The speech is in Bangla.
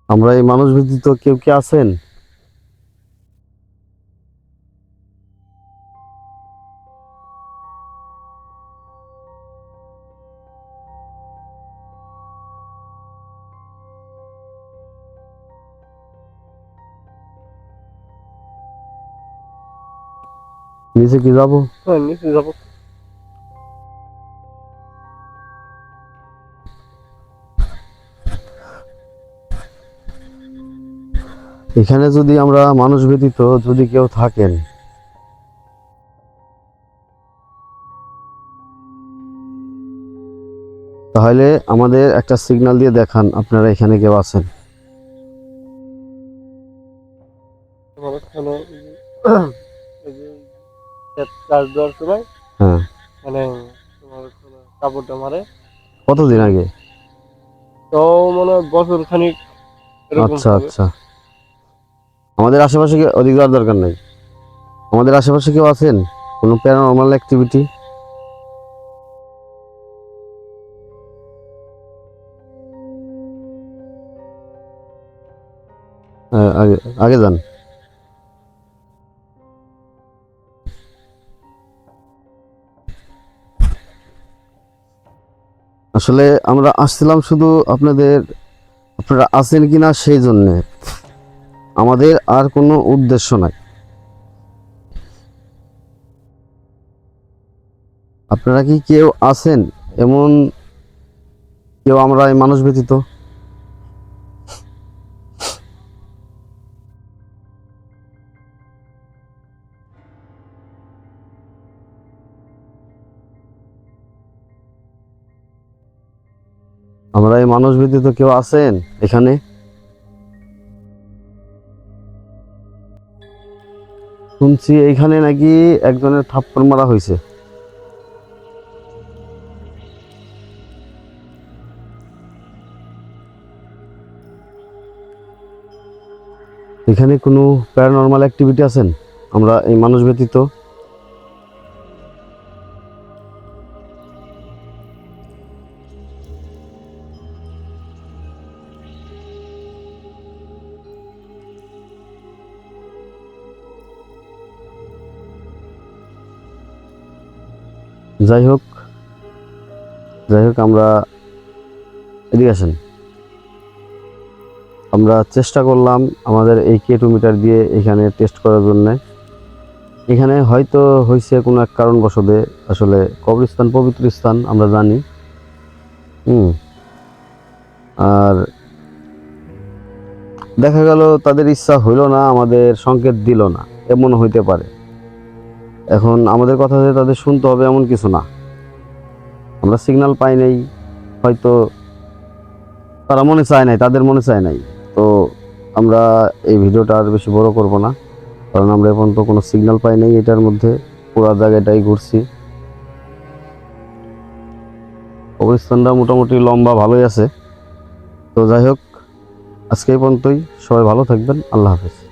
আমরা এই মানুষ ব্যতীত কেউ কি আছেন? নিচে কি যাবো? হ্যাঁ, নিচে যাবো। এখানে যদি আমরা মানুষ ব্যতীত যদি কেউ থাকেন, তাহলে আমাদের একটা সিগন্যাল দিয়ে দেখান আপনারা এখানে কেউ আছেন। তোমার হলো এই যে ক্ষেত চাষ দেওয়ার সময় হ্যাঁ, মানে তোমার হলো কাপড়টা মারে। কতদিন আগে? তো মনে হয় বছর খানিক এরকম আচ্ছা হবে। আচ্ছা, আমাদের আশেপাশে ওদিকে যাওয়ার দরকার নেই। আমাদের আশেপাশে কেউ আছেন? কোনো প্যারানরমাল অ্যাক্টিভিটি? আগে আগে যান। আসলে আমরা আসছিলাম শুধু আপনারা আছেন কিনা সেই জন্যে, আমাদের আর কোনো উদ্দেশ্য নাই। আপনারা কি কেউ আছেন এমন, কেউ আমরা এই মানুষ ব্যতীত? আমরা এই মানুষ ব্যতীত কেউ আছেন এখানে? শুনছি এইখানে নাকি একজনের থাপ্পড় মারা হয়েছে। এখানে কোনো প্যারানরমাল অ্যাক্টিভিটি আছেন আমরা এই মানুষ ব্যতীত? যাই হোক আমরা এদিকে আসেন। আমরা চেষ্টা করলাম আমাদের এই K2 মিটার দিয়ে এখানে টেস্ট করার জন্য। এখানে হয়তো হয়েছে কোনো এক কারণবশত, আসলে কবরস্থান পবিত্র স্থান আমরা জানি। আর দেখা গেল তাদের ইচ্ছা হইল না, আমাদের সংকেত দিল না, এমন হইতে পারে। এখন আমাদের কথা যে তাদের শুনতে হবে এমন কিছু না, আমরা সিগন্যাল পাই নাই, হয়তো তারা মনে চায় নাই, তাদের মনে চায় নাই। তো আমরা এই ভিডিওটা আর বেশি বড় করব না, কারণ আমরা এখন তো কোনো সিগন্যাল পাই নাই এটার মধ্যে, পুরো জায়গাটাই ঘুরছি। কবরস্থানটা মোটামুটি লম্বা ভালোই আছে। তো যাই হোক, আজকে এই পর্যন্তই। সবাই ভালো থাকবেন। আল্লাহ হাফেজ।